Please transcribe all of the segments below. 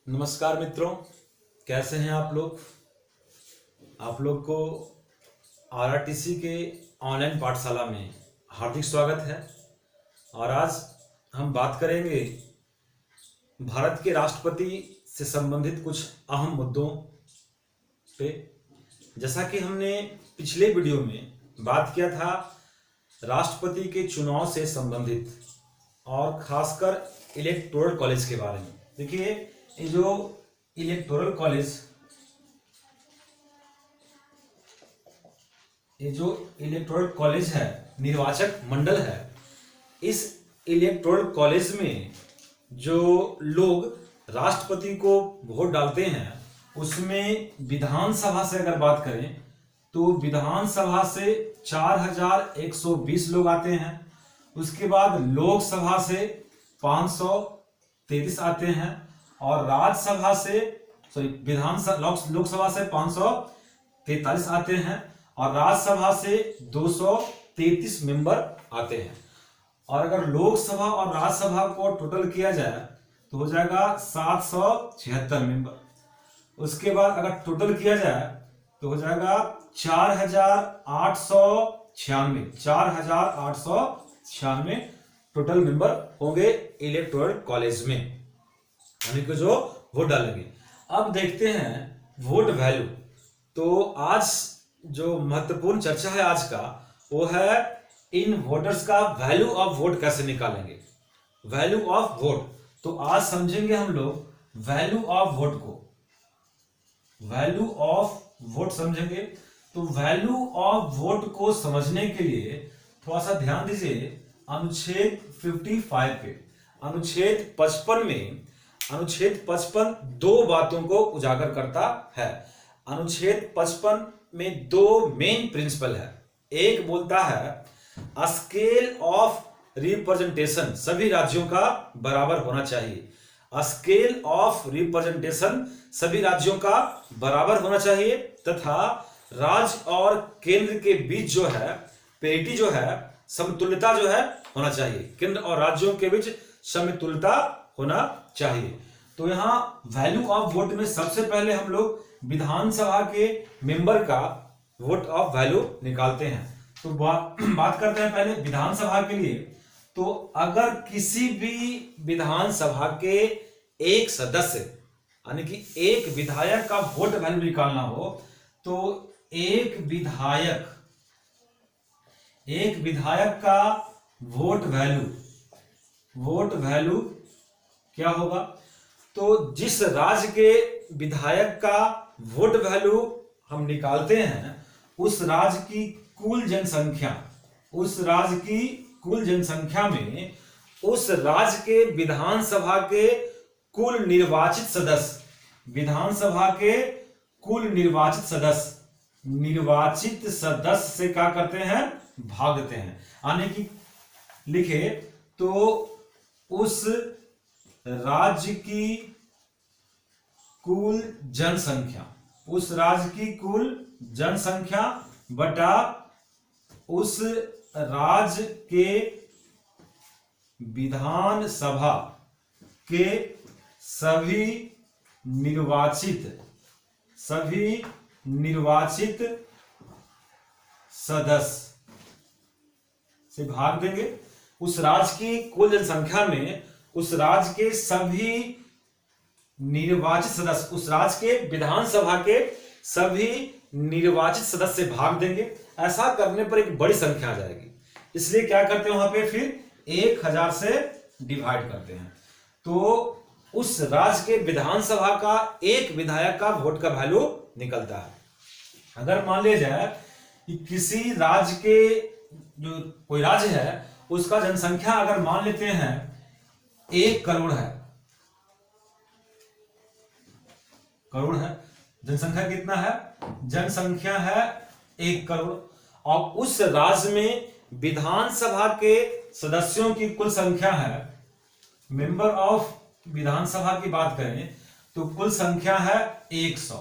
नमस्कार मित्रों, कैसे हैं आप लोग। आप लोग को आरआरटीसी के ऑनलाइन पाठशाला में हार्दिक स्वागत है। और आज हम बात करेंगे भारत के राष्ट्रपति से संबंधित कुछ अहम मुद्दों पे। जैसा कि हमने पिछले वीडियो में बात किया था राष्ट्रपति के चुनाव से संबंधित और खासकर इलेक्टोरल कॉलेज के बारे में। देखिए, ये जो इलेक्टोरल कॉलेज है, निर्वाचक मंडल है, इस इलेक्टोरल कॉलेज में जो लोग राष्ट्रपति को वोट डालते हैं उसमें विधानसभा से अगर बात करें तो विधानसभा से 4120 लोग आते हैं। उसके बाद लोकसभा से 533 आते हैं और राज्यसभा से लोकसभा से 543 आते हैं और राज्यसभा से 233 मेंबर आते हैं। और अगर लोकसभा और राज्यसभा को टोटल किया जाए तो हो जाएगा 776 मेंबर। उसके बाद अगर टोटल किया जाए तो हो जाएगा 4896 टोटल मेंबर होंगे इलेक्टोरल कॉलेज में, यानी कि जो वोट डालेंगे। अब देखते हैं वोट वैल्यू। तो आज जो महत्वपूर्ण चर्चा है आज का वो है इन वोटर्स का वैल्यू ऑफ वोट कैसे निकालेंगे। वैल्यू ऑफ वोट, तो आज समझेंगे हम लोग वैल्यू ऑफ वोट को। वैल्यू ऑफ वोट समझेंगे। तो वैल्यू ऑफ वोट को समझने के लिए थोड़ा सा ध्यान दीजिए अनुच्छेद 55 पे। अनुच्छेद 55 में अनुच्छेद 55 दो बातों को उजागर करता है। अनुच्छेद 55 में दो मेन प्रिंसिपल है। एक बोलता है स्केल ऑफ रिप्रेजेंटेशन सभी राज्यों का बराबर होना चाहिए। स्केल ऑफ रिप्रेजेंटेशन सभी राज्यों का बराबर होना चाहिए तथा राज्य और केंद्र के बीच जो है पेरिटी जो है समतुल्यता जो है होना चाहिए। केंद्र और राज्यों के बीच समतुल्यता होना चाहिए। तो यहाँ वैल्यू ऑफ वोट में सबसे पहले हम लोग विधानसभा के मेंबर का वोट ऑफ वैल्यू निकालते हैं। तो बात करते हैं पहले विधानसभा के लिए। तो अगर किसी भी विधानसभा के एक सदस्य यानी कि एक विधायक का वोट वैल्यू निकालना हो तो एक विधायक का वोट वैल्यू क्या होगा। तो जिस राज्य के विधायक का वोट वैल्यू हम निकालते हैं उस राज्य की कुल जनसंख्या में उस राज्य के विधानसभा के कुल निर्वाचित सदस्य से क्या करते हैं, भाग देते हैं। यानी कि लिखे तो उस राज्य की कुल जनसंख्या बटा उस राज्य के विधानसभा के सभी निर्वाचित सदस्य से भाग देंगे। उस राज्य की कुल जनसंख्या में उस राज्य के सभी निर्वाचित सदस्य, उस राज्य के विधानसभा के सभी निर्वाचित सदस्य से भाग देंगे। ऐसा करने पर एक बड़ी संख्या आ जाएगी, इसलिए क्या करते हैं वहां पे फिर 1000 से डिवाइड करते हैं। तो उस राज्य के विधानसभा का एक विधायक का वोट का वैल्यू निकलता है। अगर मान लिया जाए कि किसी राज्य के जो कोई राज्य है उसका जनसंख्या अगर मान लेते हैं 1 करोड़ है, जनसंख्या कितना है, जनसंख्या है 1 करोड़ और उस राज्य में विधानसभा के सदस्यों की कुल संख्या है, मेंबर ऑफ विधानसभा की बात करें तो कुल संख्या है 100।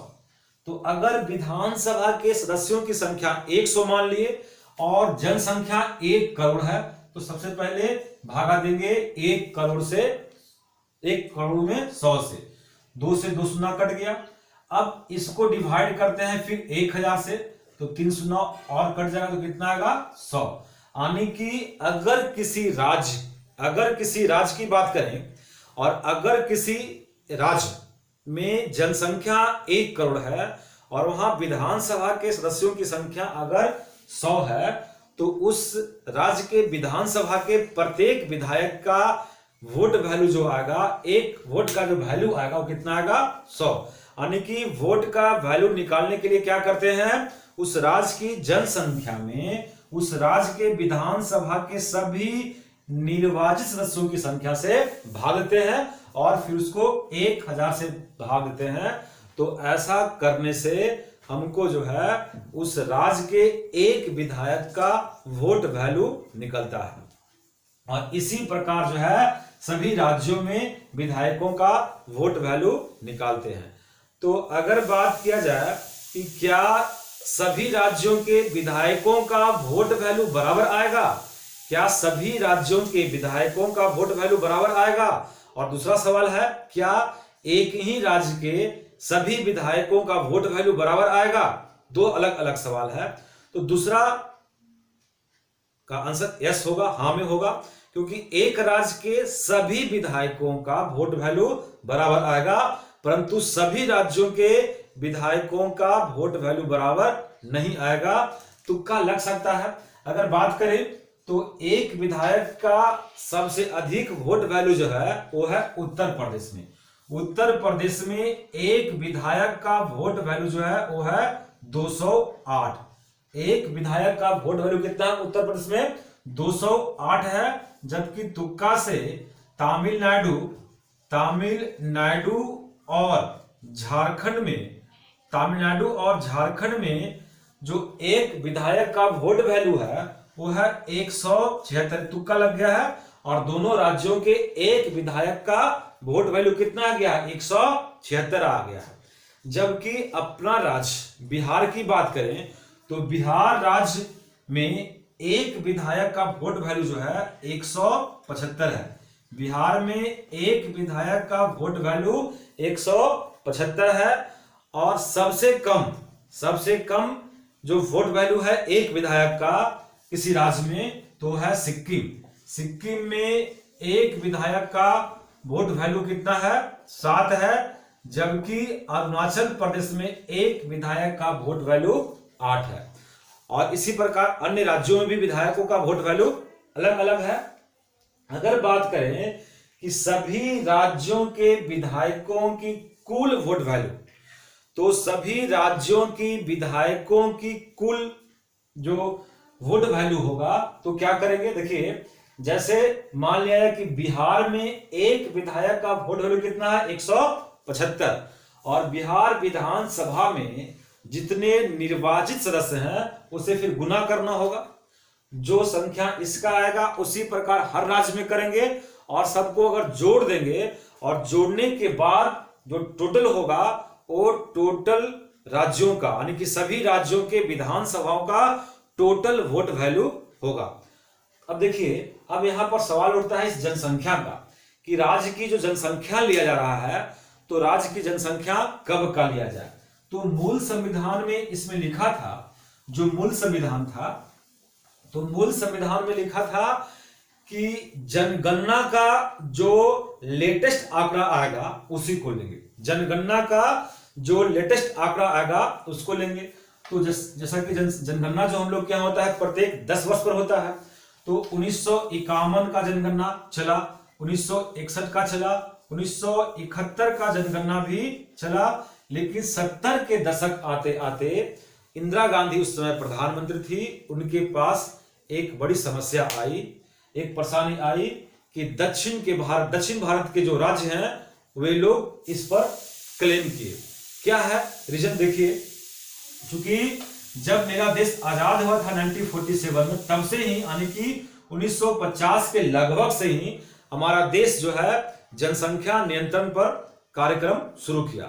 तो अगर विधानसभा के सदस्यों की संख्या 100 मान लिए और जनसंख्या 1 करोड़ है तो सबसे पहले भागा देंगे 1 करोड़ से, 1 करोड़ में 100 से। 2 से 2 शून्य कट गया। अब इसको डिवाइड करते हैं फिर 1000 से, तो 3 शून्य और कट जाएगा तो कितना आएगा 100। यानी कि अगर किसी राज्य की बात करें और अगर किसी राज्य में जनसंख्या 1 करोड़ है और वहां विधानसभा के सदस्यों की संख्या अगर 100 है, तो उस राज्य के विधानसभा के प्रत्येक विधायक का वोट वैल्यू जो आएगा, एक वोट का जो वैल्यू आएगा वो कितना आएगा 100। यानी कि वोट का वैल्यू निकालने के लिए क्या करते हैं, उस राज्य की जनसंख्या में उस राज्य के विधानसभा के सभी निर्वाचित सदस्यों की संख्या से भाग देते हैं और फिर उसको 1000 से भाग देते हैं। तो ऐसा करने से हमको जो है उस राज्य के एक विधायक का वोट वैल्यू निकलता है। और इसी प्रकार जो है सभी राज्यों में विधायकों का वोट वैल्यू निकालते हैं। तो अगर बात किया जाए कि क्या सभी राज्यों के विधायकों का वोट वैल्यू बराबर आएगा, क्या सभी राज्यों के विधायकों का वोट वैल्यू बराबर आएगा, और दूसरा सवाल है क्या एक ही राज्य के सभी विधायकों का वोट वैल्यू बराबर आएगा। दो अलग अलग सवाल है। तो दूसरा का आंसर यस होगा, हाँ में होगा, क्योंकि एक राज्य के सभी विधायकों का वोट वैल्यू बराबर आएगा, परंतु सभी राज्यों के विधायकों का वोट वैल्यू बराबर नहीं आएगा। तुक्का लग सकता है। अगर बात करें तो एक विधायक का सबसे अधिक वोट वैल्यू जो है वो है उत्तर प्रदेश में। उत्तर प्रदेश में एक विधायक का वोट वैल्यू जो है वो है 208। एक विधायक का वोट वैल्यू कितना है उत्तर प्रदेश में 208 है। जबकि तुक्का से तमिलनाडु और झारखंड में जो एक विधायक का वोट वैल्यू है वो है 176। तुक्का लग गया है। और दोनों राज्यों के एक विधायक का वोट वैल्यू कितना आ गया, 176 आ गया है। जबकि अपना राज्य बिहार की बात करें तो बिहार राज्य में एक विधायक का वोट वैल्यू जो है 175 है। बिहार में एक विधायक का वोट वैल्यू 175 है। और सबसे कम जो वोट वैल्यू है एक विधायक का किसी राज्य में तो है सिक्किम में एक विधायक का वोट वैल्यू कितना है 7 है। जबकि अरुणाचल प्रदेश में एक विधायक का वोट वैल्यू 8 है। और इसी प्रकार अन्य राज्यों में भी विधायकों का वोट वैल्यू अलग अलग है। अगर बात करें कि सभी राज्यों के विधायकों की कुल वोट वैल्यू, तो सभी राज्यों की विधायकों की कुल जो वोट वैल्यू होगा तो क्या करेंगे, देखिए जैसे मान लिया है कि बिहार में एक विधायक का वोट वैल्यू कितना है 175 और बिहार विधानसभा में जितने निर्वाचित सदस्य हैं उसे फिर गुना करना होगा। जो संख्या इसका आएगा उसी प्रकार हर राज्य में करेंगे और सबको अगर जोड़ देंगे और जोड़ने के बाद जो टोटल होगा वो टोटल राज्यों का यानी कि सभी राज्यों के विधानसभाओं का टोटल वोट वैल्यू होगा। अब देखिए, अब यहां पर सवाल उठता है इस जनसंख्या का कि राज्य की जो जनसंख्या लिया जा रहा है तो राज्य की जनसंख्या कब का लिया जाए। तो मूल संविधान में इसमें लिखा था, जो मूल संविधान था तो मूल संविधान में लिखा था कि जनगणना का जो लेटेस्ट आंकड़ा आएगा उसी को लेंगे। जनगणना का जो लेटेस्ट आंकड़ा आएगा उसको लेंगे। तो जैसा कि जनगणना जो हम लोग क्या होता है प्रत्येक 10 वर्ष पर होता है। तो 1951 का जनगणना चला, 1961 का चला, 1971 का जनगणना भी चला। लेकिन 70 के दशक आते आते इंदिरा गांधी उस समय प्रधानमंत्री थी, उनके पास एक बड़ी समस्या आई, एक परेशानी आई कि दक्षिण भारत के जो राज्य हैं वे लोग इस पर क्लेम किए। क्या है रीजन, देखिए चूंकि जब मेरा देश आजाद हुआ था 1947 में, तब से ही यानी कि 1950 के लगभग से ही हमारा देश जो है जनसंख्या नियंत्रण पर कार्यक्रम शुरू किया।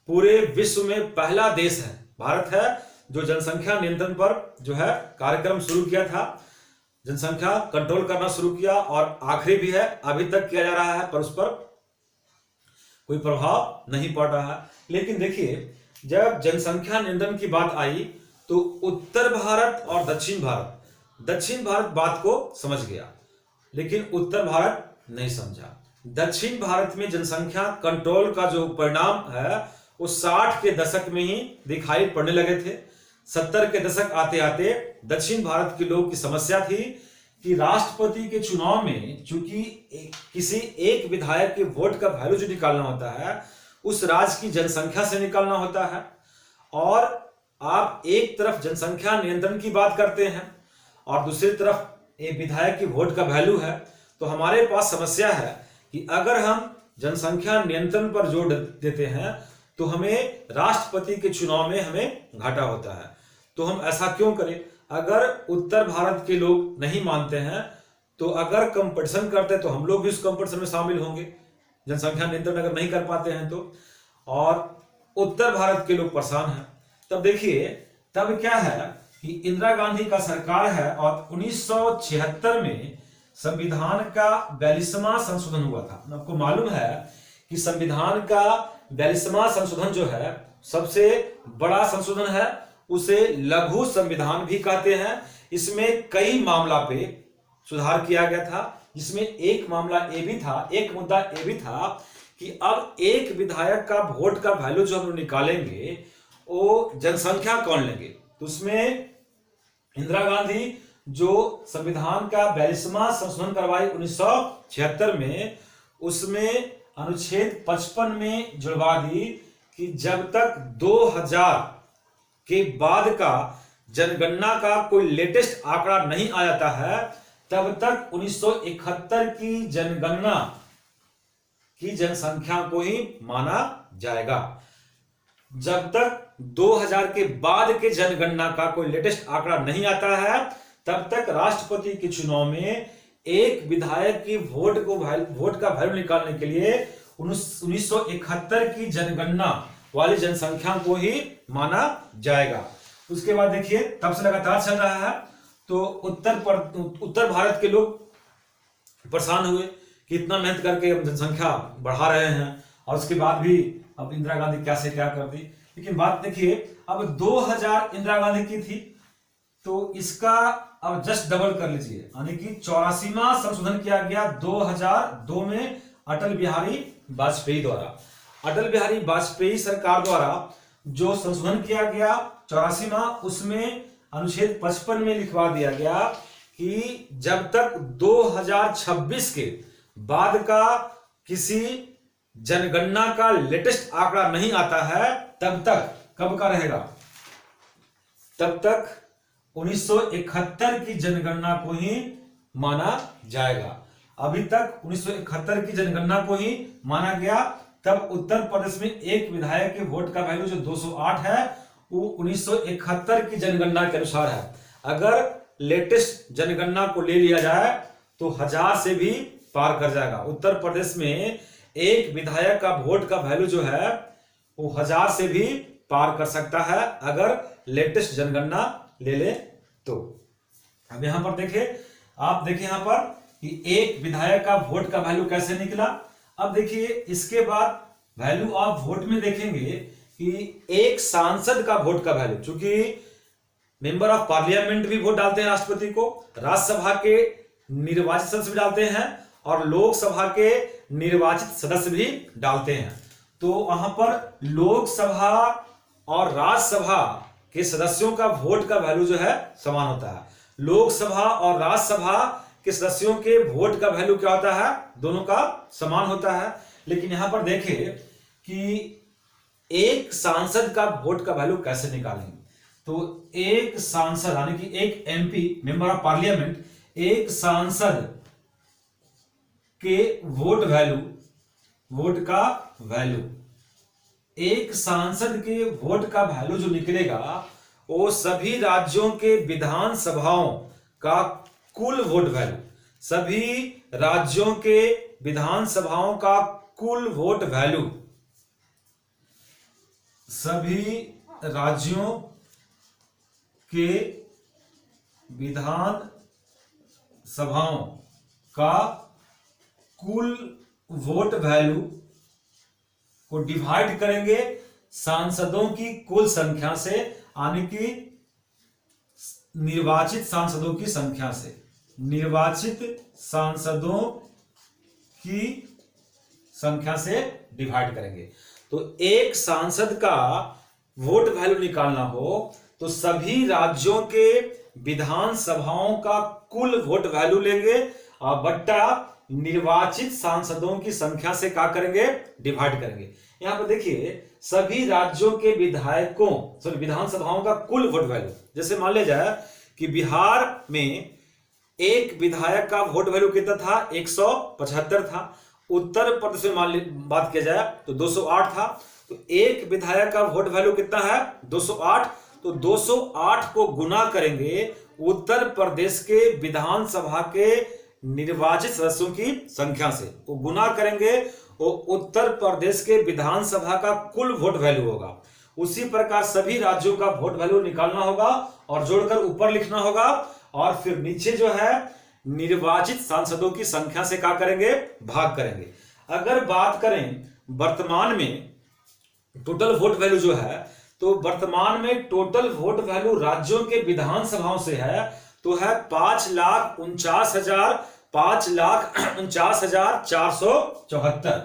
पूरे विश्व में पहला देश है भारत है जो जनसंख्या नियंत्रण पर जो है कार्यक्रम शुरू किया था, जनसंख्या कंट्रोल करना शुरू किया और आखिरी भी है, अभी तक किया जा रहा है। पर उस पर कोई प्रभाव नहीं पड़ रहा है। लेकिन देखिए, जब जनसंख्या नियंत्रण की बात आई तो उत्तर भारत और दक्षिण भारत बात को समझ गया, लेकिन उत्तर भारत नहीं समझा। दक्षिण भारत में जनसंख्या कंट्रोल का जो परिणाम है वो 60 के दशक में ही दिखाई पड़ने लगे थे। 70 के दशक आते आते दक्षिण भारत के लोगों की समस्या थी कि राष्ट्रपति के चुनाव में चूंकि किसी एक विधायक के वोट का वैल्यू जो निकालना होता है उस राज्य की जनसंख्या से निकालना होता है, और आप एक तरफ जनसंख्या नियंत्रण की बात करते हैं और दूसरी तरफ एक विधायक की वोट का वैल्यू है, तो हमारे पास समस्या है कि अगर हम जनसंख्या नियंत्रण पर जोर देते हैं तो हमें राष्ट्रपति के चुनाव में हमें घाटा होता है। तो हम ऐसा क्यों करें? अगर उत्तर भारत के लोग नहीं मानते हैं तो अगर कंपटीशन करते तो हम लोग भी उस कंपटीशन में शामिल होंगे, जनसंख्या नियंत्रण अगर नहीं कर पाते हैं तो। और उत्तर भारत के लोग परेशान हैं। तब देखिए, तब क्या है कि इंदिरा गांधी का सरकार है और 1976 में संविधान का 42वां संशोधन हुआ था। आपको मालूम है कि संविधान का 42वां संशोधन जो है सबसे बड़ा संशोधन है, उसे लघु संविधान भी कहते हैं। इसमें कई मामला पे सुधार किया गया था, जिसमें एक मामला ये भी था, एक मुद्दा ये भी था कि अब एक विधायक का वोट का वैल्यू जो हम निकालेंगे वो जनसंख्या कौन लेंगे। तो उसमें इंदिरा गांधी जो संविधान का 42वां संशोधन करवाई 1976 में, उसमें अनुच्छेद 55 में जुड़वा दी कि जब तक 2000 के बाद का जनगणना का कोई लेटेस्ट आंकड़ा नहीं आ जाता है तब तक 1971 की जनगणना की जनसंख्या को ही माना जाएगा। जब तक 2000 के बाद के जनगणना का कोई लेटेस्ट आंकड़ा नहीं आता है तब तक राष्ट्रपति के चुनाव में एक विधायक की वोट का वैल्यू निकालने के लिए 1971 की जनगणना वाली जनसंख्या को ही माना जाएगा। उसके बाद देखिए, तब से लगातार चल रहा है तो उत्तर भारत के लोग परेशान हुए कि इतना मेहनत करके हम जनसंख्या बढ़ा रहे हैं और उसके बाद भी अब इंदिरा गांधी क्या से क्या कर दी। लेकिन बात देखिए, अब 2000 इंदिरा गांधी की थी तो इसका अब जस्ट डबल कर लीजिए, यानी कि 84वां संशोधन किया गया 2002 में अटल बिहारी वाजपेयी द्वारा। अटल बिहारी वाजपेयी सरकार द्वारा जो संशोधन किया गया 84वां, उसमें अनुच्छेद 55 में लिखवा दिया गया कि जब तक 2026 के बाद का किसी जनगणना का लेटेस्ट आंकड़ा नहीं आता है तब तक कब का रहेगा, तब तक 1971 की जनगणना को ही माना जाएगा। अभी तक 1971 की जनगणना को ही माना गया। तब उत्तर प्रदेश में एक विधायक के वोट का वैल्यू जो 208 है वो 1971 की जनगणना के अनुसार है। अगर लेटेस्ट जनगणना को ले लिया जाए तो 1000 से भी पार कर जाएगा। उत्तर प्रदेश में एक विधायक का वोट का वैल्यू जो है वो 1000 से भी पार कर सकता है अगर लेटेस्ट जनगणना ले ले तो। अब यहां पर देखिए, आप देखिए यहां पर कि एक विधायक का वोट का वैल्यू कैसे निकला। अब देखिए, इसके बाद वैल्यू ऑफ वोट में देखेंगे कि एक सांसद का वोट का वैल्यू, चूंकि मेंबर ऑफ पार्लियामेंट भी वोट डालते हैं राष्ट्रपति को, राज्यसभा के निर्वाचित सदस्य भी डालते हैं और लोकसभा के निर्वाचित सदस्य भी डालते हैं। तो वहां पर लोकसभा और राज्यसभा के सदस्यों का वोट का वैल्यू जो है समान होता है। लोकसभा और राज्यसभा के सदस्यों के वोट का वैल्यू क्या होता है, दोनों का समान होता है। लेकिन यहां पर देखिए कि एक सांसद का वोट का वैल्यू कैसे निकालेंगे। तो एक सांसद यानी कि एक एमपी, मेंबर ऑफ पार्लियामेंट, एक सांसद के वोट का वैल्यू, एक सांसद के वोट का वैल्यू जो निकलेगा वो सभी राज्यों के विधानसभाओं का कुल वोट वैल्यू, सभी राज्यों के विधानसभाओं का कुल वोट वैल्यू, सभी राज्यों के विधान सभाओं का कुल वोट वैल्यू को डिवाइड करेंगे सांसदों की कुल संख्या से, यानी कि निर्वाचित सांसदों की संख्या से, निर्वाचित सांसदों की संख्या से डिवाइड करेंगे। तो एक सांसद का वोट वैल्यू निकालना हो तो सभी राज्यों के विधानसभाओं का कुल वोट वैल्यू लेंगे और बट्टा निर्वाचित सांसदों की संख्या से क्या करेंगे, डिवाइड करेंगे। यहां पर देखिए सभी राज्यों के विधानसभाओं का कुल वोट वैल्यू, जैसे मान लिया जाए कि बिहार में एक विधायक का वोट वैल्यू कितना था, 175 था। उत्तर प्रदेश में मान बात किया जाए तो 208 था। तो एक विधायक का वोट वैल्यू कितना है, 208। तो 208 को गुना करेंगे उत्तर प्रदेश के विधानसभा के निर्वाचित सदस्यों की संख्या से, वो गुना करेंगे वो उत्तर प्रदेश के विधानसभा का कुल वोट वैल्यू होगा। उसी प्रकार सभी राज्यों का वोट वैल्यू निकालना होगा और जोड़कर ऊपर लिखना होगा और फिर नीचे जो है निर्वाचित सांसदों की संख्या से क्या करेंगे, भाग करेंगे। अगर बात करें वर्तमान में टोटल वोट वैल्यू जो है, तो वर्तमान में टोटल वोट वैल्यू राज्यों के विधानसभाओं से है तो है 5,49,474।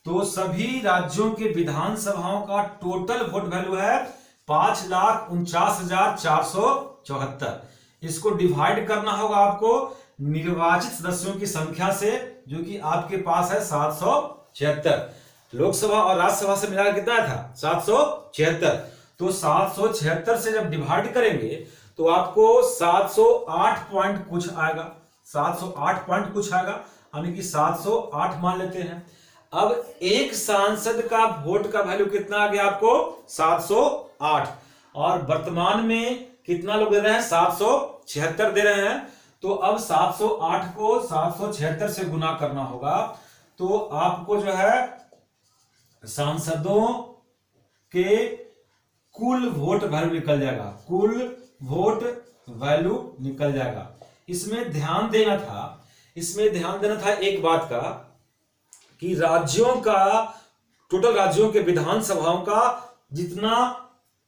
तो सभी राज्यों के विधानसभाओं का टोटल वोट वैल्यू है 5,49,474। इसको डिवाइड करना होगा आपको निर्वाचित सदस्यों की संख्या से, जो कि आपके पास है 776। लोकसभा और राज्यसभा से मिलाकर कितना था, 776। तो 776 से जब डिवाइड करेंगे तो आपको 708 पॉइंट कुछ आएगा, 708 पॉइंट कुछ आएगा, यानी कि 708 मान लेते हैं। अब एक सांसद का वोट का वैल्यू कितना आ गया आपको, 708। और वर्तमान में कितना लोग दे रहे हैं, 776 दे रहे हैं। तो अब 708 को 776 से गुना करना होगा तो आपको जो है सांसदों के कुल वोट वैल्यू निकल जाएगा, कुल वोट वैल्यू निकल जाएगा। इसमें ध्यान देना था एक बात का कि राज्यों का टोटल राज्यों के विधानसभाओं का जितना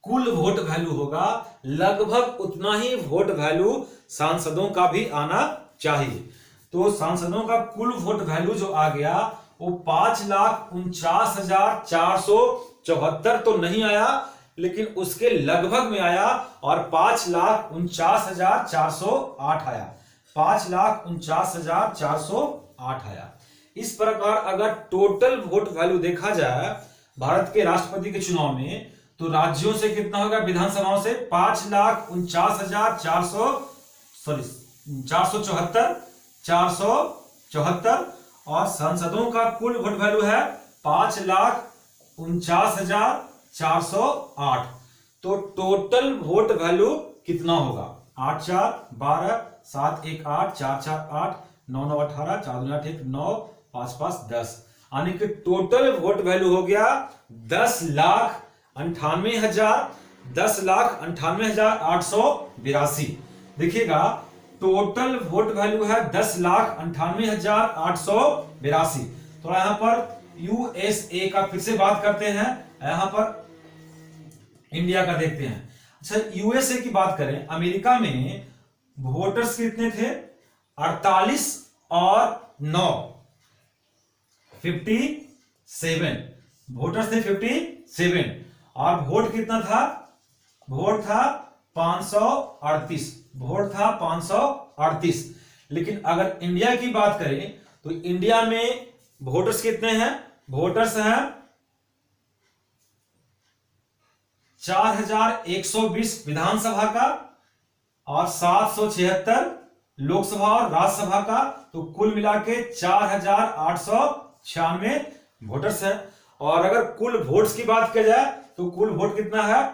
कुल वोट वैल्यू होगा लगभग उतना ही वोट वैल्यू सांसदों का भी आना चाहिए। तो सांसदों का कुल वोट वैल्यू जो आ गया वो 5,49,474 तो नहीं आया, लेकिन उसके लगभग में आया और 5,49,408 आया, 5,49,408 आया। इस प्रकार अगर टोटल वोट वैल्यू देखा जाए भारत के राष्ट्रपति के चुनाव में तो राज्यों से कितना होगा, विधानसभाओं से 474 और सांसदों का कुल वोट वैल्यू है 5,49,408। तो टोटल वोट वैल्यू कितना होगा, 8 4 12 7 1 8 4 4 8 9 9 18 4 2 8 1 9 5 5 10, यानी कि टोटल वोट वैल्यू हो गया 10,98,882। देखिएगा टोटल वोट वैल्यू है 10,98,882। तो यहां पर यूएसए का फिर से बात करते हैं, यहां पर इंडिया का देखते हैं। अच्छा यूएसए की बात करें, अमेरिका में वोटर्स कितने थे, 48 और 9 57 वोटर्स थे, 57 और वोट कितना था, वोट था 538, वोट था 538। लेकिन अगर इंडिया की बात करें तो इंडिया में वोटर्स कितने हैं, वोटर्स हैं 4,120 विधानसभा का और 776 लोकसभा और राज्यसभा का, तो कुल मिला के 4,896 वोटर्स है। और अगर कुल वोट्स की बात की जाए तो कुल वोट कितना है,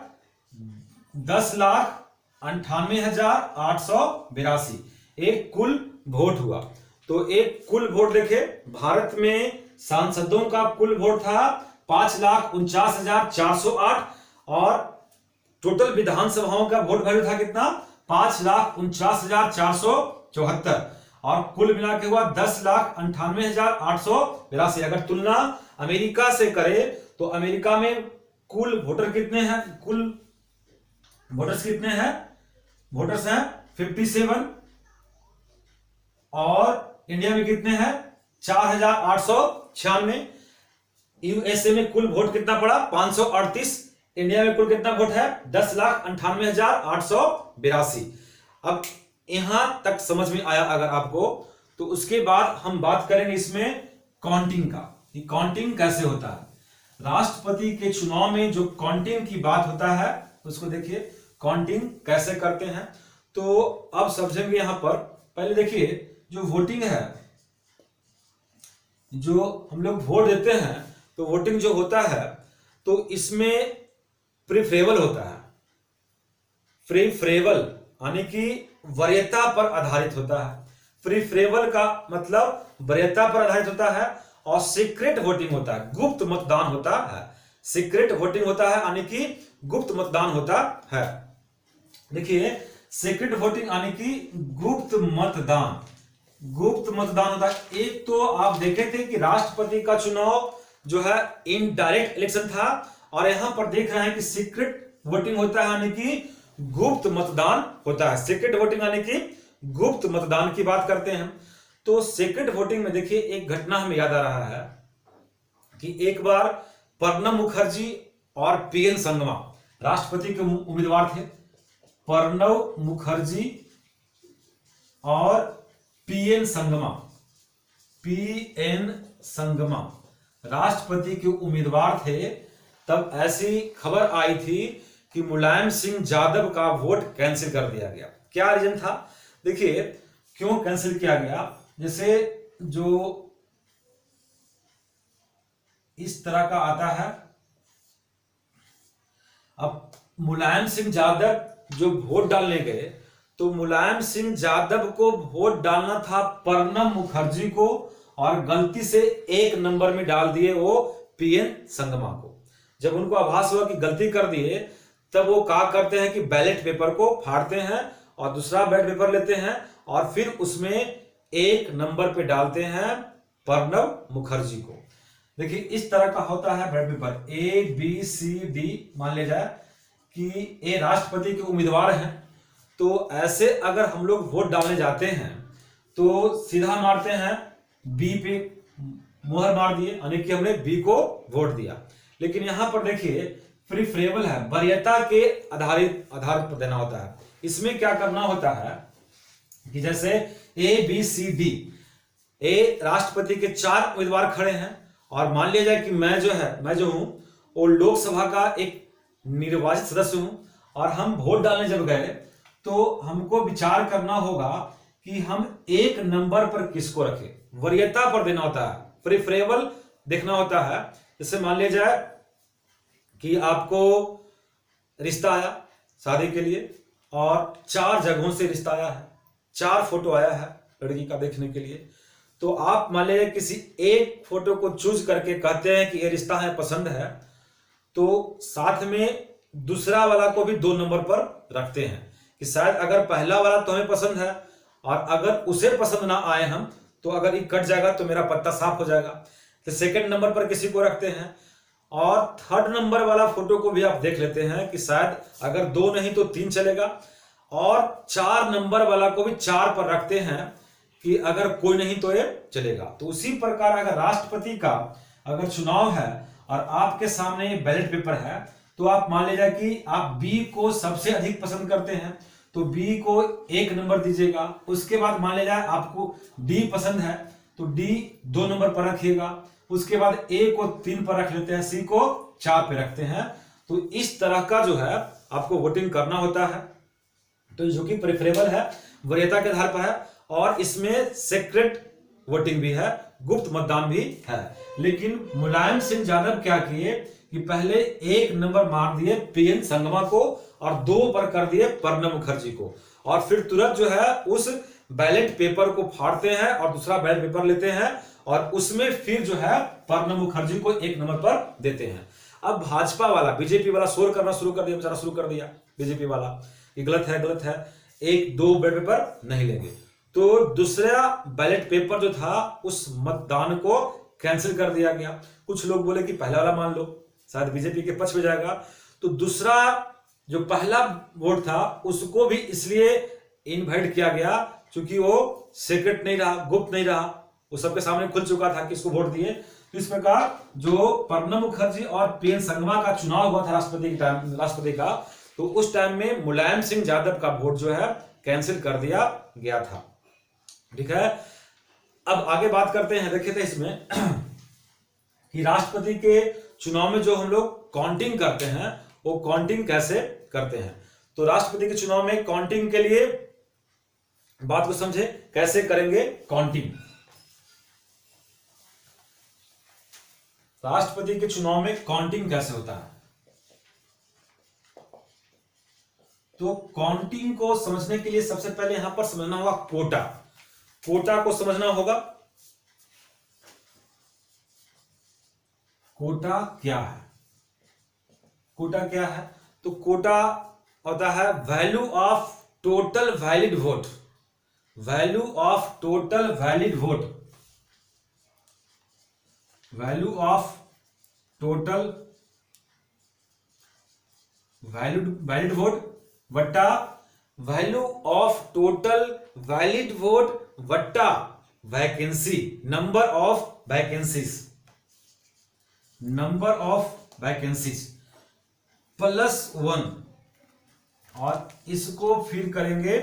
10,98,882 एक कुल वोट हुआ। तो एक कुल वोट देखे, भारत में सांसदों का कुल वोट था 5,49,408 और टोटल विधानसभाओं का वोट वैल्यू था कितना, 5,49,474 और कुल मिला के हुआ 10,98,882। अगर तुलना अमेरिका से करें तो अमेरिका में कुल वोटर कितने हैं, कुल वोटर्स कितने हैं, वोटर्स हैं 57, और इंडिया में कितने हैं 4896। यूएसए में कुल वोट कितना पड़ा 538, इंडिया में कुल कितना वोट है 10,98,882। अब यहां तक समझ में आया अगर आपको, तो उसके बाद हम बात करेंगे इसमें काउंटिंग का, कि काउंटिंग कैसे होता है। राष्ट्रपति के चुनाव में जो काउंटिंग की बात होता है उसको देखिए, काउंटिंग कैसे करते हैं। तो अब समझेंगे यहां पर, पहले देखिए जो वोटिंग है, जो हम लोग वोट देते हैं, तो वोटिंग जो होता है तो इसमें प्रीफरेबल होता है, प्रीफरेबल यानी कि वरीयता पर आधारित होता है। प्रीफरेबल का मतलब वरीयता पर आधारित होता है, और सीक्रेट वोटिंग होता है, गुप्त मतदान होता है। सीक्रेट वोटिंग होता है यानी कि गुप्त मतदान होता है। देखिए सीक्रेट वोटिंग यानी कि गुप्त मतदान, गुप्त मतदान होता है। एक तो आप देखे थे कि राष्ट्रपति का चुनाव जो है इनडायरेक्ट इलेक्शन था, और यहां पर देख रहे हैं कि सीक्रेट वोटिंग होता है यानी कि गुप्त मतदान होता है। सीक्रेट वोटिंग यानी कि गुप्त मतदान की बात करते हैं। तो सीक्रेट वोटिंग में देखिए एक घटना हमें याद आ रहा है कि एक बार प्रणब मुखर्जी और पीएन संगमा राष्ट्रपति के उम्मीदवार थे। प्रणब मुखर्जी और पीएन संगमा राष्ट्रपति के उम्मीदवार थे। तब ऐसी खबर आई थी कि मुलायम सिंह यादव का वोट कैंसिल कर दिया गया। क्या रीजन था, देखिए क्यों कैंसिल किया गया। जैसे जो इस तरह का आता है, अब मुलायम सिंह यादव जो वोट डालने गए, तो मुलायम सिंह यादव को वोट डालना था प्रणब मुखर्जी को, और गलती से एक नंबर में डाल दिए वो पीएन संगमा को। जब उनको आभास हुआ कि गलती कर दिए, तब वो क्या करते हैं कि बैलेट पेपर को फाड़ते हैं और दूसरा बैलेट पेपर लेते हैं, और फिर उसमें एक नंबर पे डालते हैं प्रणब मुखर्जी को। देखिए इस तरह का होता है ballot paper, A B C D. मान लिया जाए कि ए राष्ट्रपति के उम्मीदवार हैं, तो ऐसे अगर हम लोग वोट डालने जाते हैं तो सीधा मारते हैं बी पे, मुहर मार दिए यानी कि हमने बी को वोट दिया। लेकिन यहां पर देखिए प्रीफरेबल है, वरीयता के आधार पर देना होता है। इसमें क्या करना होता है कि जैसे ए बी सी डी, ए राष्ट्रपति के 4 उम्मीदवार खड़े हैं, और मान लिया जाए कि मैं जो हूं वो लोकसभा का एक निर्वाचित सदस्य हूं, और हम वोट डालने जब गए तो हमको विचार करना होगा कि हम एक नंबर पर किसको रखें। वरीयता पर देना होता है, प्रीफरेबल देखना होता है। जैसे मान लिया जाए कि आपको रिश्ता आया शादी के लिए, और 4 जगहों से रिश्ता आया है, 4 फोटो आया है लड़की का देखने के लिए। तो आप मान लीजिए किसी एक फोटो को चूज करके कहते हैं कि ये रिश्ता है, पसंद है, तो साथ में दूसरा वाला को भी 2 नंबर पर रखते हैं कि शायद अगर पहला वाला तो हमें पसंद है, और अगर उसे पसंद ना आए हम, तो अगर ये कट जाएगा तो मेरा पत्ता साफ हो जाएगा। तो सेकंड नंबर पर किसी को रखते हैं, और थर्ड नंबर वाला फोटो को भी आप देख लेते हैं कि शायद अगर 2 नहीं तो 3 चलेगा, और 4 नंबर वाला को भी 4 पर रखते हैं कि अगर कोई नहीं तो ये चलेगा। तो उसी प्रकार अगर राष्ट्रपति का अगर चुनाव है और आपके सामने बैलेट पेपर है, तो आप मान लीजिए कि आप बी को सबसे अधिक पसंद करते हैं, तो बी को 1 नंबर दीजिएगा। उसके बाद मान लीजिए आपको डी पसंद है, तो डी 2 नंबर पर रखिएगा। उसके बाद ए को 3 पर रख लेते हैं, सी को 4 पे रखते हैं। तो इस तरह का जो है आपको वोटिंग करना होता है। तो जो कि प्रेफरेबल है, वरीयता के आधार पर है, और इसमें सीक्रेट वोटिंग भी है, गुप्त मतदान भी है। लेकिन मुलायम सिंह यादव क्या किए कि पहले 1 नंबर मार दिए पीएन संगमा को, और 2 पर कर दिए प्रणब मुखर्जी को, और फिर तुरंत जो है उस बैलेट पेपर को फाड़ते हैं और दूसरा बैलेट पेपर लेते हैं, और उसमें फिर जो है प्रणब मुखर्जी को 1 नंबर पर देते हैं। अब भाजपा वाला, बीजेपी वाला शोर करना शुरू कर दिया, बेचारा शुरू कर दिया बीजेपी वाला कि गलत है, 1-2 बैलेट पेपर नहीं लेंगे। तो दूसरा बैलेट पेपर जो था उस मतदान को कैंसिल कर दिया गया। कुछ लोग बोले कि पहला वाला मान लो, शायद बीजेपी के पक्ष में जाएगा। तो दूसरा जो पहला वोट था उसको भी इसलिए इनवाइट किया गया क्योंकि वो सीक्रेट नहीं रहा, गुप्त नहीं रहा, वो सबके सामने खुल चुका था कि इसको वोट दिए। तो इस प्रकार जो प्रणब मुखर्जी और पीएन संगमा का चुनाव हुआ था राष्ट्रपति का, तो उस टाइम में मुलायम सिंह यादव का वोट जो है कैंसिल कर दिया गया था। ठीक है, अब आगे बात करते हैं। देखिए थे इसमें कि राष्ट्रपति के चुनाव में जो हम लोग काउंटिंग करते हैं वो काउंटिंग कैसे करते हैं। तो राष्ट्रपति के चुनाव में काउंटिंग के लिए बात को समझे, कैसे करेंगे काउंटिंग। राष्ट्रपति के चुनाव में काउंटिंग कैसे होता है, तो काउंटिंग को समझने के लिए सबसे पहले यहां पर समझना होगा कोटा। कोटा को समझना होगा। कोटा क्या है? कोटा क्या है? तो कोटा होता है value of total valid vote. Value of total valid vote. Value of total valid vote वट्टा value of total valid vote वट्टा vacancy, number of vacancies, number of vacancies +1, और इसको फिर करेंगे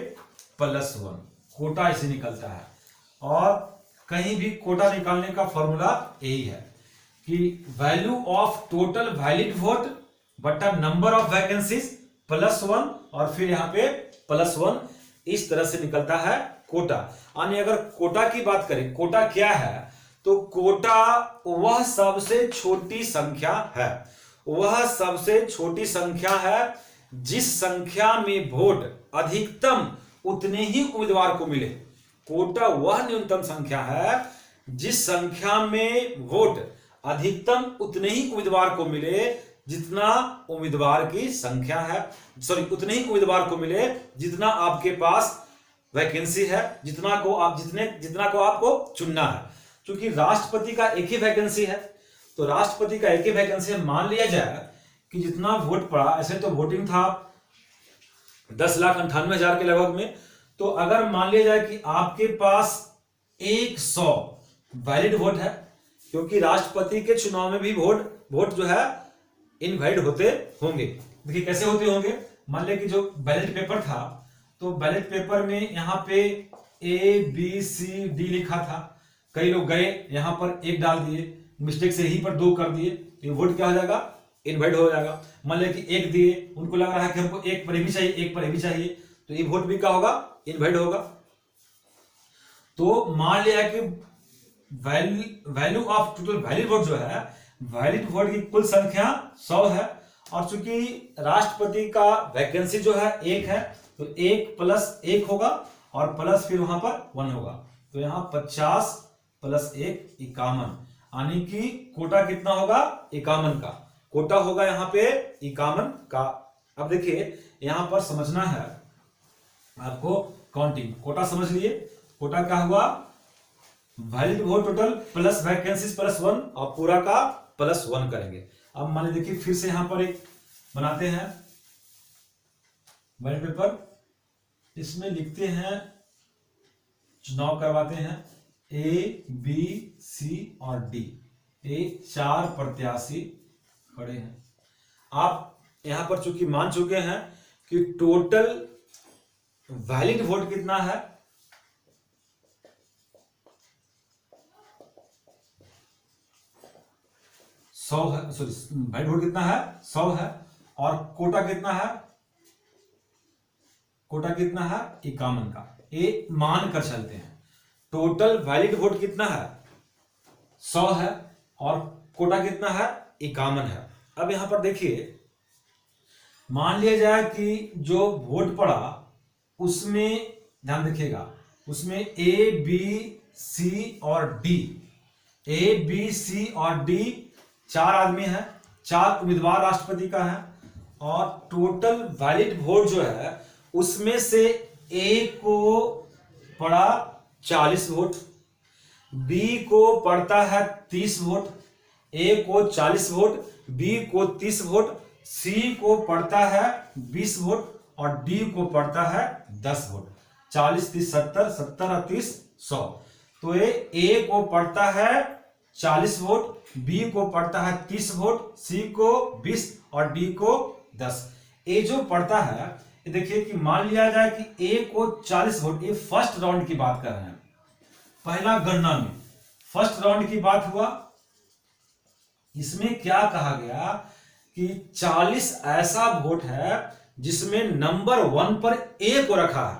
+1। कोटा इसे निकलता है। और कहीं भी कोटा निकालने का फॉर्मूला यही है कि value of total valid vote बटा नंबर ऑफ वैकेंसीज +1, और फिर यहां पे +1, इस तरह से निकलता है कोटा। यानी अगर कोटा की बात करें, कोटा क्या है, तो कोटा वह सबसे छोटी संख्या है, वह सबसे छोटी संख्या है जिस संख्या में वोट अधिकतम उतने ही उम्मीदवार को मिले। कोटा वह न्यूनतम संख्या है जिस संख्या में वोट अधिकतम उतने ही उम्मीदवार को मिले जितना उम्मीदवार की संख्या है, उतने ही उम्मीदवार को मिले जितना आपके पास वैकेंसी है, जितना को आपको चुनना है। क्योंकि राष्ट्रपति का एक ही वैकेंसी है, तो राष्ट्रपति का एक ही वैकेंसी है। मान लिया जाए कि जितना वोट पड़ा, ऐसे तो वोटिंग था 10,98,000 के लगभग में, तो अगर मान लिया जाए कि आपके पास 100 वैलिड वोट है, क्योंकि राष्ट्रपति के चुनाव में भी वोट जो है इनवैलिड होते होंगे। देखिए कैसे होते होंगे। मान लिया कि जो बैलेट पेपर था, तो बैलेट पेपर में यहाँ पे ABCD लिखा था, कई लोग गए यहाँ पर 1 डाल दिए, मिस्टेक से यहीं पर 2 कर दिए, तो ये वोट क्या हो जाएगा, इनवैलिड हो जाएगा। मान लिया कि 1 दिए, उनको लग रहा है कि हमको 1 पर भी चाहिए, 1 पर भी चाहिए, तो ये वोट भी क्या होगा, इनवैलिड होगा। तो मान लिया कि value of total valid vote जो है, वैलिड वोट की कुल संख्या 100 है, और चूंकि राष्ट्रपति का वैकेंसी जो है 1 है, तो 1 + 1 होगा, और प्लस फिर वहां पर 1 होगा, तो यहां 50 + 1 51, यानी कि कोटा कितना होगा, 51 का कोटा होगा यहाँ पे 51 का। अब देखिए यहां पर समझना है आपको काउंटिंग। कोटा समझ लिए, कोटा क्या हुआ, valid vote total plus vacancies +1, और पूरा का +1 करेंगे। अब मान देखिए फिर से यहां पर एक बनाते हैं बैलेट पेपर, इसमें लिखते हैं, चुनाव करवाते हैं A, B, C और D, ये 4 प्रत्याशी खड़े हैं। आप यहां पर चूंकि मान चुके हैं कि टोटल वैलिड वोट कितना है, वैलिड वोट कितना है, 100 है, और कोटा कितना है, कोटा कितना है, 51 का। ये मान कर चलते हैं, टोटल वैलिड वोट कितना है, 100 है, और कोटा कितना है, 51 है। अब यहां पर देखिए, मान लिया जाए कि जो वोट पड़ा उसमें ध्यान रखिएगा, उसमें A, B, C और D, A, B, C और D 4 आदमी हैं, 4 उम्मीदवार राष्ट्रपति का है, और टोटल वैलिड वोट जो है उसमें से A को पड़ा 40 वोट, बी को पड़ता है 30 वोट, ए को 40 वोट, बी को 30 वोट, सी को पड़ता है 20 वोट और डी को पड़ता है 10 वोट। 40 30 70, 70 और 30 100। तो ये ए को पड़ता है 40 वोट, बी को पड़ता है 30 वोट, सी को 20 और डी को 10। ए जो पड़ता है, ये देखिए कि मान लिया जाए कि ए को 40 वोट, ये फर्स्ट राउंड की बात कर रहे हैं, पहला गणना में फर्स्ट राउंड की बात हुआ। इसमें क्या कहा गया कि 40 ऐसा वोट है जिसमें नंबर 1 पर ए को रखा है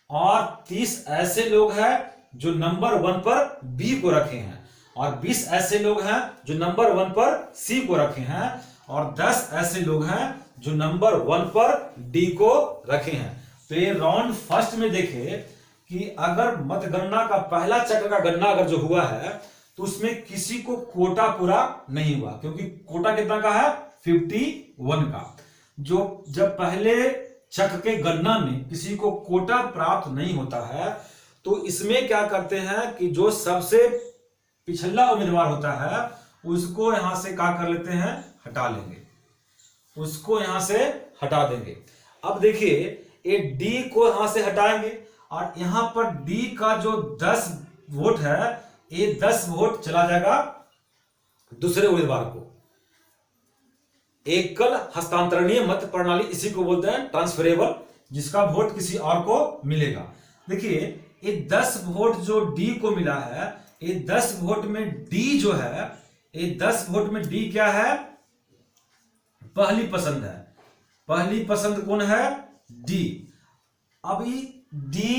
और 30 ऐसे लोग हैं जो नंबर 1 पर बी को रखे हैं और 20 ऐसे लोग हैं जो नंबर 1 पर सी को रखे हैं और 10 ऐसे लोग हैं जो नंबर 1 पर डी को रखे हैं। तो ये राउंड फर्स्ट में देखे कि अगर मतगणना का पहला चक्र का गणना अगर जो हुआ है तो उसमें किसी को कोटा पूरा नहीं हुआ, क्योंकि कोटा कितना का है 51 का। जो जब पहले चक्र के गणना में किसी को कोटा प्राप्त नहीं होता है तो इसमें क्या करते हैं कि जो सबसे पिछला उम्मीदवार होता है उसको यहां से क्या कर लेते हैं, हटा लेंगे, उसको यहां से हटा देंगे। अब देखिए ये डी को यहां से हटाएंगे और यहां पर डी का जो 10 वोट है, ये 10 वोट चला जाएगा दूसरे उम्मीदवार को। एकल हस्तांतरणीय मत प्रणाली, इसी को बोलते हैं ट्रांसफरेबल, जिसका वोट किसी और को मिलेगा। देखिए ये 10 वोट जो डी को मिला है, ये 10 वोट में डी जो है, ये 10 वोट में डी क्या है, पहली पसंद है। पहली पसंद कौन है, डी। अभी डी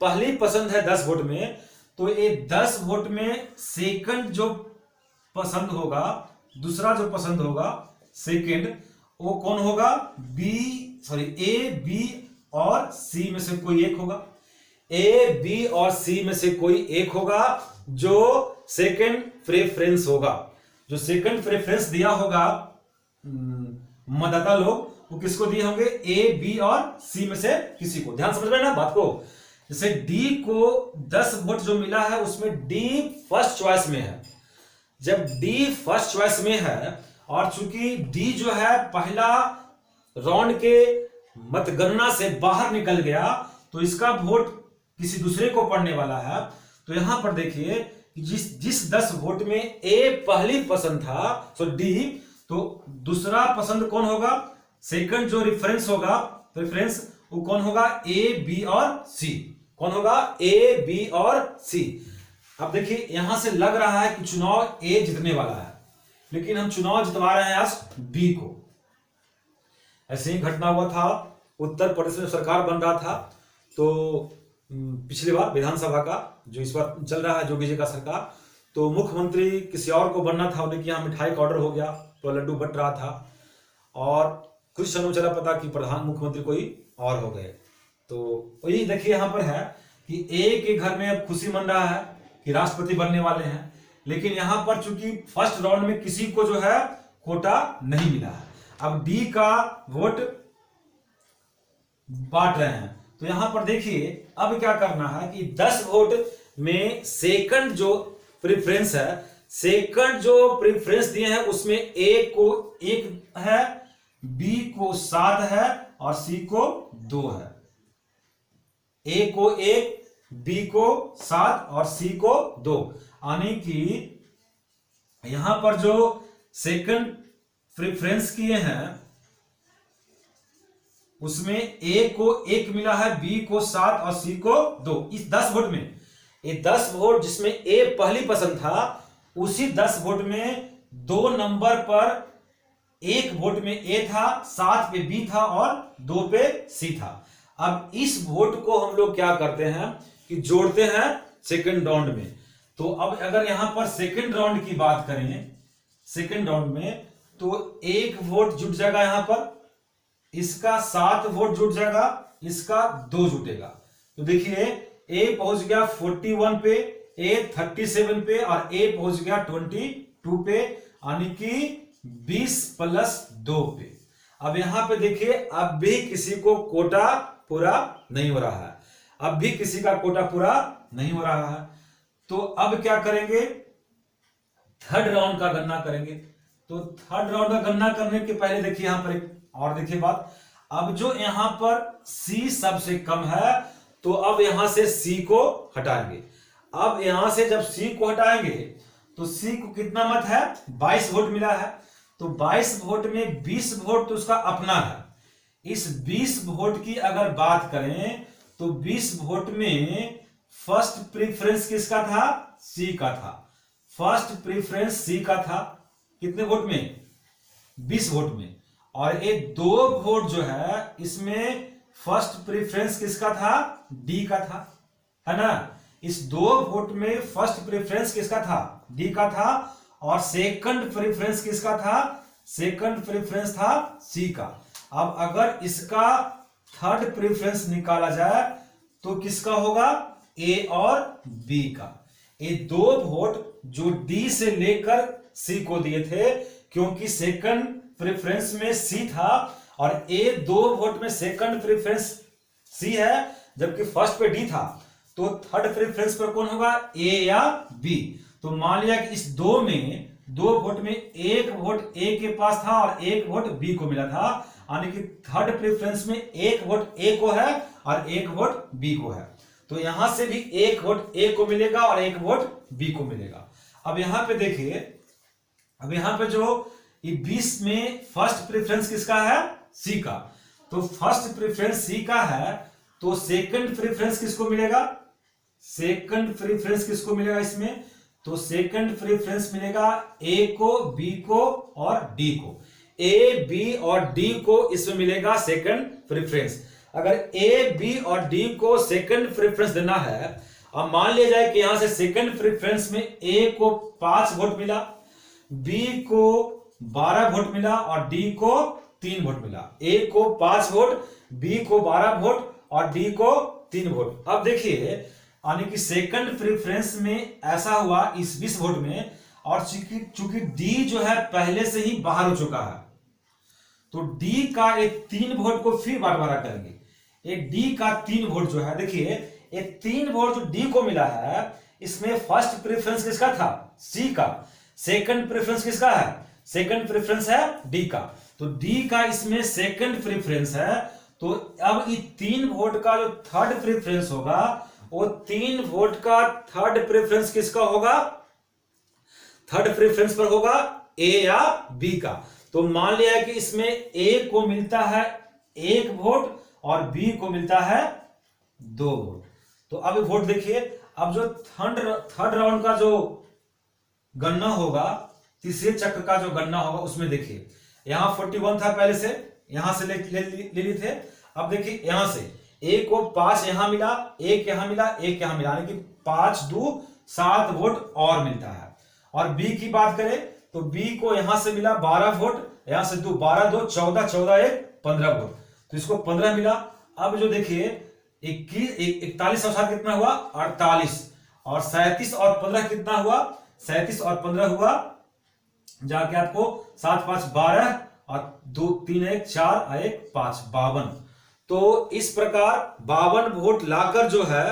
पहली पसंद है 10 वोट में, तो ये 10 वोट में सेकंड जो पसंद होगा, दूसरा जो पसंद होगा सेकंड, वो कौन होगा, ए बी और सी में से कोई एक होगा। ए बी और सी में से कोई एक होगा जो सेकंड प्रेफरेंस होगा। जो सेकंड प्रेफरेंस दिया होगा मतदाता लोग, वो किसको दिए होंगे, ए बी और सी में से किसी को। ध्यान समझ रहे हैं ना बात को। जैसे डी को 10 वोट जो मिला है उसमें डी फर्स्ट चॉइस में है। जब डी फर्स्ट चॉइस में है और चूंकि डी जो है पहला राउंड के मतगणना से बाहर निकल गया तो इसका वोट किसी दूसरे को पड़ने वाला है। तो यहां पर देखिए जिस 10 वोट में ए पहली पसंद था, तो डी, तो दूसरा पसंद कौन होगा, सेकंड जो रेफरेंस होगा, रेफरेंस वो कौन होगा, ए बी और सी। कौन होगा, ए बी और सी। अब देखिए यहां से लग रहा है कि चुनाव ए जीतने वाला है, लेकिन हम चुनाव जितवा रहे हैं आज बी को। ऐसे ही घटना हुआ था उत्तर प्रदेश में, सरकार बन रहा था तो पिछली बार विधानसभा का, जो इस बार चल रहा है योगी जी का सरकार, तो मुख्यमंत्री किसी और को बनना था, उन्हें कि यहाँ मिठाई का ऑर्डर हो गया तो लड्डू बट रहा था और कुछ समय चला पता कि प्रधान मुख्यमंत्री कोई और हो गए। तो वही देखिए यहाँ पर है कि ए के घर में अब खुशी मन रहा है कि राष्ट्रपति बनने वाले हैं, लेकिन यहां पर चूंकि फर्स्ट राउंड में किसी को जो है कोटा नहीं मिला है। अब डी का वोट बांट रहे हैं, तो यहां पर देखिए अब क्या करना है कि 10 वोट में सेकंड जो प्रेफरेंस है, सेकंड जो प्रेफरेंस दिए हैं उसमें ए को 1 है, बी को 7 है और सी को 2 है। ए को 1, बी को 7 और सी को 2, यानी कि यहां पर जो सेकंड प्रेफरेंस किए हैं उसमें ए को 1 मिला है, बी को 7 और सी को 2। इस 10 वोट में, ये 10 वोट जिसमें ए पहली पसंद था, उसी 10 वोट में 2 नंबर पर 1 वोट में ए था, 7 पे बी था और 2 पे सी था। अब इस वोट को हम लोग क्या करते हैं कि जोड़ते हैं सेकंड राउंड में। तो अब अगर यहां पर सेकंड राउंड की बात करें, सेकंड राउंड में तो 1 वोट जुट जाएगा, यहां पर इसका 7 वोट जुट जाएगा, इसका 2 जुटेगा। तो देखिए ए पहुंच गया 41 पे, ए 37 पे और ए पहुंच गया 22 पे, यानी कि 20 + 2 पे। अब यहां पे देखिए अब भी किसी को कोटा पूरा नहीं हो रहा है, अब भी किसी का कोटा पूरा नहीं हो रहा है। तो अब क्या करेंगे, थर्ड राउंड का गणना करेंगे। तो थर्ड राउंड का गणना करने के पहले देखिए यहां पर एक और देखिए बात, अब जो यहां पर C सबसे कम है तो अब यहां से C को हटाएंगे। अब यहां से जब C को हटाएंगे तो C को कितना मत है, 22 वोट मिला है। तो 22 वोट में 20 वोट तो उसका अपना है। इस 20 वोट की अगर बात करें तो 20 वोट में फर्स्ट प्रीफरेंस किसका था, C का था। फर्स्ट प्रीफरेंस C का था, कितने वोट में, 20 वोट में। और ये 2 वोट जो है इसमें फर्स्ट प्रीफरेंस किसका था, D का था, है ना। इस 2 वोट में फर्स्ट प्रेफरेंस किसका था, डी का था, और सेकंड प्रेफरेंस किसका था, सेकंड प्रेफरेंस था सी का। अब अगर इसका थर्ड प्रेफरेंस निकाला जाए तो किसका होगा, ए और बी का। ये 2 वोट जो डी से लेकर सी को दिए थे, क्योंकि सेकंड प्रेफरेंस में सी था और ए 2 वोट में सेकंड प्रेफरेंस सी है जबकि फर्स्ट पे डी था, तो थर्ड प्रेफरेंस पर कौन होगा, ए या बी। तो मान लिया कि इस 2 वोट में 1 वोट ए के पास था और 1 वोट बी को मिला था, यानी कि थर्ड प्रेफरेंस में 1 वोट ए को है और 1 वोट बी को है। तो यहां से भी 1 वोट ए को मिलेगा और 1 वोट बी को मिलेगा। अब यहां पे देखिए, अब यहां पे जो 20 में फर्स्ट प्रेफरेंस किसका है, सी का। तो फर्स्ट प्रेफरेंस सी का है तो सेकंड प्रेफरेंस किसको मिलेगा, सेकंड प्रेफरेंस किसको मिलेगा इसमें, तो सेकंड प्रेफरेंस मिलेगा ए को, बी को और डी को। ए बी और डी को इसमें मिलेगा सेकंड प्रेफरेंस। अगर ए बी और डी को सेकंड प्रेफरेंस देना है, अब मान लिया जाए कि यहां से सेकंड प्रेफरेंस में ए को 5 वोट मिला, बी को 12 वोट मिला और डी को 3 वोट मिला। ए को 5 वोट, बी को 12 वोट और डी को 3 वोट। अब देखिए, यानी कि सेकंड प्रेफरेंस में ऐसा हुआ इस 20 वोट में, और चूंकि डी जो है पहले से ही बाहर हो चुका है, तो डी का एक 3 वोट को फिर बंटवारा करेंगे। एक डी का 3 वोट जो है, देखिए एक 3 वोट जो डी को मिला है, इसमें फर्स्ट प्रेफरेंस किसका था, सी का। सेकंड प्रेफरेंस किसका है, सेकंड प्रेफरेंस है डी का। तो डी का इसमें सेकंड प्रेफरेंस है, तो अब ये 3 वोट का जो थर्ड प्रेफरेंस होगा, वो 3 वोट का थर्ड प्रेफरेंस किसका होगा, थर्ड प्रेफरेंस पर होगा ए या बी का। तो मान लिया कि इसमें ए को मिलता है 1 वोट और बी को मिलता है 2 वोट। तो अब वोट देखिए, अब जो थर्ड राउंड का जो गणना होगा, तीसरे चक्र का जो गणना होगा, उसमें देखिए यहां 41 था पहले से, यहां से ले लिए थे। अब देखिए यहां से ए को 5 यहां मिला, 1 यहां मिला, 1 यहां मिला, यानी कि 5 2 7 वोट और मिलता है। और बी की बात करें तो बी को यहां से मिला 12 वोट, यहां से 2 12 2 14 14 1 15 वोट, तो इसको 15 मिला। अब जो देखिए 41 और 7 कितना हुआ, 48, और 37 और 15 कितना हुआ, 37 और 15 हुआ जाके आपको 7 5 12 और 2 3 1 4 और 1 5 52। तो इस प्रकार 52 वोट लाकर जो है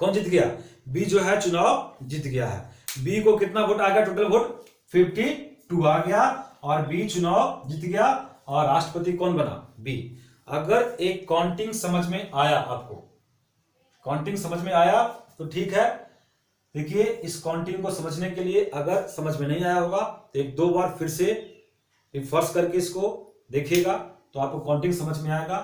कौन जीत गया, बी जो है चुनाव जीत गया है। बी को कितना वोट आ गया, टोटल वोट 52 आ गया और बी चुनाव जीत गया। और राष्ट्रपति कौन बना, बी। अगर एक काउंटिंग समझ में आया, आपको काउंटिंग समझ में आया तो ठीक है। देखिए इस काउंटिंग को समझने के लिए अगर समझ में नहीं आया होगा तो 1-2 बार फिर से रिवर्स करके इसको देखिएगा तो आपको काउंटिंग समझ में आएगा।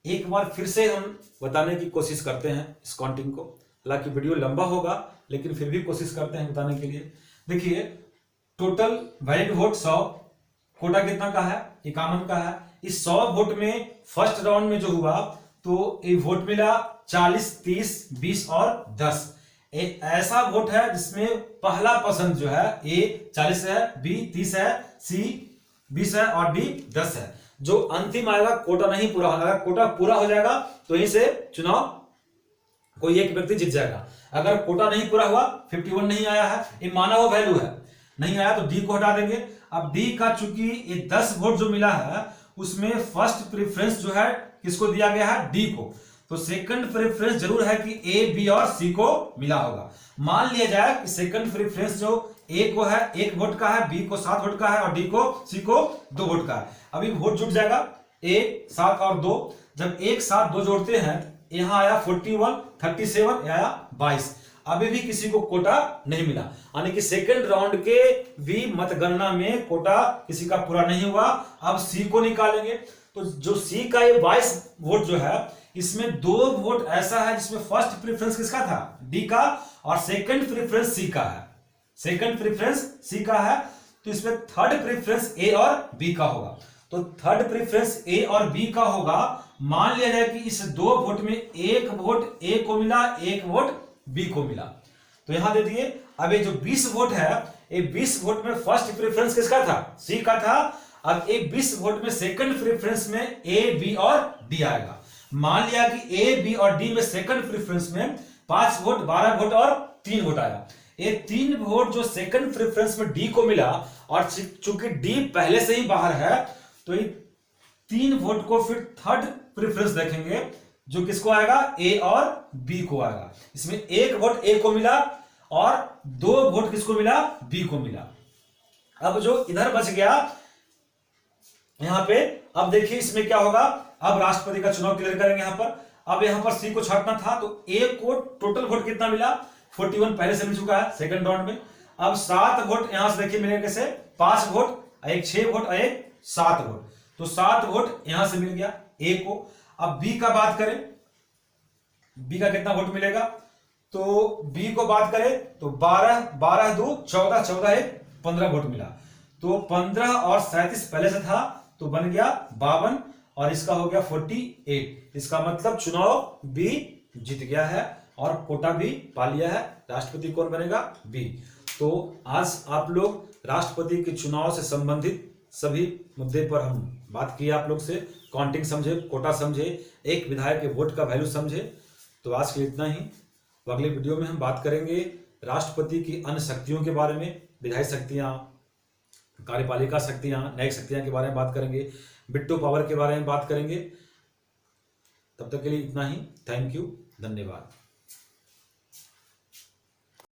एक बार फिर से हम बताने की कोशिश करते हैं इस काउंटिंग को, हालांकि वीडियो लंबा होगा लेकिन फिर भी कोशिश करते हैं बताने के लिए। देखिए टोटल वैलिड वोट 100, कोटा कितना का है, 51 का है। इस 100 वोट में फर्स्ट राउंड में जो हुआ तो ये वोट मिला 40 30 20 और 10। ऐसा वोट है जिसमें पहला पसंद जो है ए 40 है, बी 30 है, सी 20 है और डी 10 है। जो अंतिम आएगा कोटा नहीं पूरा होगा, अगर कोटा पूरा हो जाएगा तो यहीं से चुनाव कोई एक व्यक्ति जीत जाएगा। अगर कोटा नहीं पूरा हुआ, 51 नहीं आया है, ये माना हुआ वैल्यू है, नहीं आया तो डी को हटा देंगे। अब डी का चूंकि ये 10 वोट जो मिला है उसमें फर्स्ट प्रेफरेंस जो है किसको दिया गया है, डी को। तो सेकंड प्रेफरेंस जरूर है कि ए, बी और सी को मिला होगा। मान लिया जाए कि सेकंड प्रेफरेंस जो ए को है 1 वोट का है, बी को 7 वोट का है और डी को सी को 2 वोट का है। अभी वोट जुट जाएगा, ए 7 और 2, जब 1 7 2 जोड़ते हैं, यहां आया 41 37, आया 22। अभी भी किसी को कोटा नहीं मिला, यानी कि सेकंड राउंड के भी मतगणना में कोटा किसी का पूरा नहीं हुआ। अब सी को निकालेंगे, तो जो सी का ये 22 वोट जो है, इसमें 2 वोट ऐसा है जिसमें फर्स्ट प्रेफरेंस किसका था, डी का, और सेकंड प्रेफरेंस सी का है। सेकंड प्रेफरेंस सी का है, तो इसमें थर्ड प्रेफरेंस ए और बी का होगा। तो थर्ड प्रेफरेंस ए और बी का होगा। मान लिया जाए कि इस 2 वोट में 1 वोट ए को मिला, 1 वोट बी को मिला, तो यहां दे दिए। अब ये जो 20 वोट है, ये 20 वोट में फर्स्ट प्रेफरेंस किसका था, सी का था। अब ये 20 वोट में सेकंड प्रेफरेंस में ए, बी और डी आएगा। मान लिया कि ए, बी और डी में सेकंड प्रेफरेंस में 5 वोट, 12 वोट और 3 वोट आया। ये 3 वोट जो सेकंड प्रेफरेंस में डी को मिला, और चूंकि डी पहले से ही बाहर है, तो ये 3 वोट को फिर थर्ड प्रेफरेंस देखेंगे, जो किसको आएगा, ए और बी को आएगा। इसमें 1 वोट ए को मिला और 2 वोट किसको मिला, बी को मिला। अब जो इधर बच गया यहां पे, अब देखिए इसमें क्या होगा। अब राष्ट्रपति का चुनाव क्लियर करेंगे यहां पर। अब यहां पर सी को छांटना था, तो ए को टोटल वोट कितना मिला, 41 पहले से मिल चुका है सेकंड राउंड में। अब 7 वोट यहां से देखिए मिलेगा कैसे, 5 वोट, एक 6 वोट और एक 7 वोट, तो 7 वोट यहां से मिल गया ए को। अब बी का बात करें, बी का कितना वोट मिलेगा, तो बी को बात करें तो 12 12 2 14, 14 1 15 वोट मिला। तो 15 और 37 पहले से था, तो बन गया 52, और इसका हो गया 48। इसका मतलब चुनाव बी जीत गया है और कोटा भी पा लिया है। राष्ट्रपति कौन बनेगा, बी। तो आज आप लोग राष्ट्रपति के चुनाव से संबंधित सभी मुद्दे पर हम बात किए, आप लोग से काउंटिंग समझे, कोटा समझे, एक विधायक के वोट का वैल्यू समझे। तो आज के लिए इतना ही। अगले वीडियो में हम बात करेंगे राष्ट्रपति की अन्य शक्तियों के बारे में, विधायी शक्तियां, कार्यपालिका शक्तियां, न्यायिक शक्तियां के बारे में बात करेंगे, बिट्टू पावर के बारे में बात करेंगे। तब तक के लिए इतना ही। थैंक यू, धन्यवाद।